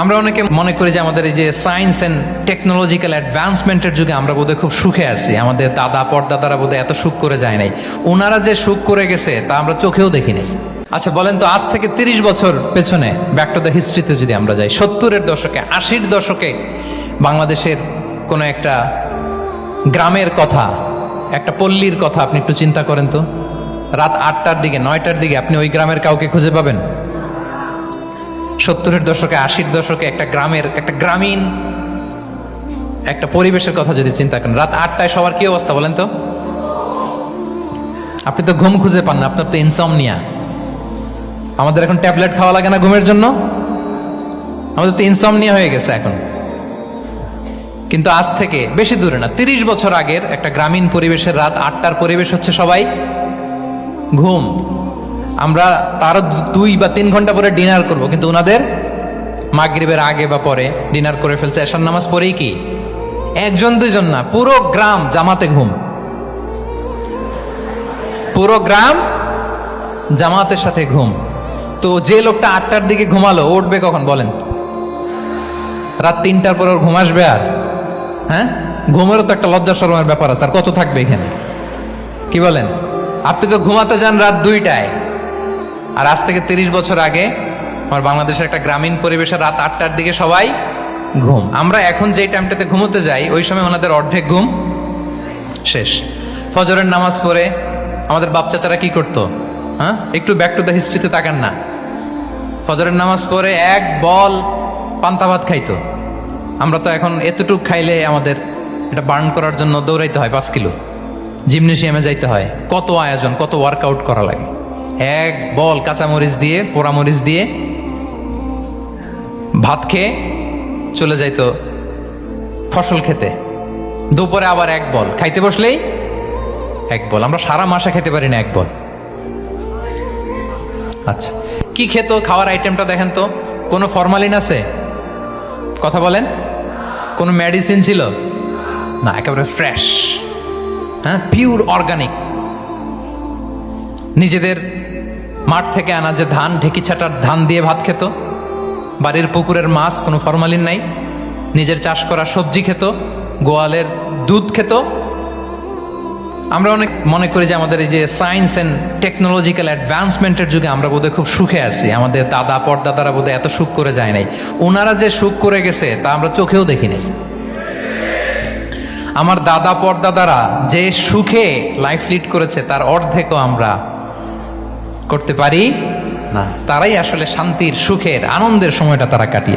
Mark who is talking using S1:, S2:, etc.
S1: আমরা অনেকে মনে করি যে আমাদের এই যে সায়েন্স অ্যান্ড টেকনোলজিক্যাল অ্যাডভান্সমেন্টের যুগে আমরা বোধহয় খুব সুখে আছি, আমাদের দাদা পরদাদারা বোধহয় এত সুখ করে যায় নাই। ওনারা যে সুখ করে গেছে তা আমরা চোখেও দেখি নাই। আচ্ছা বলেন তো, আজ থেকে 30 বছর পেছনে ব্যাক টু দ্য হিস্ট্রিতে যদি আমরা যাই, 70-এর দশকে 80-র দশকে বাংলাদেশের কোনো একটা গ্রামের কথা, একটা পল্লীর কথা আপনি একটু চিন্তা করেন তো। রাত 8টার দিকে 9টার দিকে আপনি ওই গ্রামের কাউকে খুঁজে পাবেন? 70-এর দশকে 80-র দশকে একটা গ্রামের, একটা গ্রামীণ একটা পরিবেশের কথা যদি চিন্তা করেন, রাত 8টায় সবার কি অবস্থা বলেন তো? আপনি তো ঘুম খুঁজে পান না, আপনার তো ইনসমনিয়া। আমাদের এখন ট্যাবলেট খাওয়া লাগে না ঘুমের জন্য? আমাদের তো ইনসমনিয়া হয়ে গেছে এখন। কিন্তু আজ থেকে বেশি দূরে না, 30 বছর আগের একটা গ্রামীণ পরিবেশের রাত 8টার পরিবেশ হচ্ছে সবাই ঘুম। আমরা তারও 2 বা 3 ঘন্টা পরে ডিনার করব, কিন্তু ওনাদের মাগরিবের আগে বা পরে ডিনার করে ফেলছে। এশার নামাজ পড়েই কি 1-2 না, পুরো গ্রাম জামাতে ঘুম। পুরো গ্রাম জামাতের সাথে ঘুম। তো যে লোকটা 8টার দিকে ঘুমালো, উঠবে কখন বলেন? রাত 3টার পর ওর ঘুম আসবে? আর হ্যাঁ, ঘুমেরও তো একটা লজ্জা শরমের ব্যাপার আছে। আর কত থাকবে এখানে, কি বলেন? আপনি তো ঘুমাতে যান রাত 2টায়। আর আজ থেকে 30 বছর আগে আমার বাংলাদেশের একটা গ্রামীণ পরিবেশে রাত 8টার দিকে সবাই ঘুম। আমরা এখন যেই টাইমটাতে ঘুমোতে যাই, ওই সময় ওনাদের অর্ধেক ঘুম শেষ। ফজরের নামাজ পড়ে আমাদের বাপ চাচারা কি করতো? হ্যাঁ, একটু ব্যাক টু দ্য হিস্ট্রিতে তাকান না। ফজরের নামাজ পড়ে এক বল পান্তা ভাত খাইতো। আমরা তো এখন এতটুক খাইলে আমাদের এটা বার্ন করার জন্য দৌড়াইতে হয় 5 কিলো, জিমনেশিয়ামে যাইতে হয়, কত আয়োজন, কত ওয়ার্কআউট করা লাগে। এক বল কাঁচামরিচ দিয়ে, পোড়ামরিচ দিয়ে ভাত খেয়ে চলে যাইতো ফসল খেতে। দুপুরে আবার এক বল, খাইতে বসলেই এক বল। আমরা সারা মাসে খেতে পারি না এক বল। আচ্ছা, কি খেত? খাওয়ার আইটেমটা দেখেন তো। কোনো ফরমালিন আছে? কথা বলেন। কোনো মেডিসিন ছিল না, একেবারে ফ্রেশ, হ্যাঁ, পিওর অর্গানিক। নিজেদের মাঠ থেকে আনা যে ধান, ঢেকি ছাটার ধান দিয়ে ভাত খেত। বাড়ির পুকুরের মাছ, কোনো ফরমালিন নাই। নিজের চাষ করা সবজি খেত, গোয়ালের দুধ খেত। আমরা অনেক মনে করি যে আমাদের এই যে সায়েন্স অ্যান্ড টেকনোলজিক্যাল অ্যাডভান্সমেন্টের যুগে আমরা বোধহয় খুব সুখে আছি, আমাদের দাদা পরদাদারা বোধহয় এত সুখ করে যায় নাই। ওনারা যে সুখ করে গেছে তা আমরা চোখেও দেখি নাই। আমার দাদা পরদাদারা যে সুখে লাইফ লিড করেছে তার অর্ধেকও আমরা করতে পারি না। তারাই আসলে শান্তির, সুখের, আনন্দের সময়টা তারা কাটিয়েছে।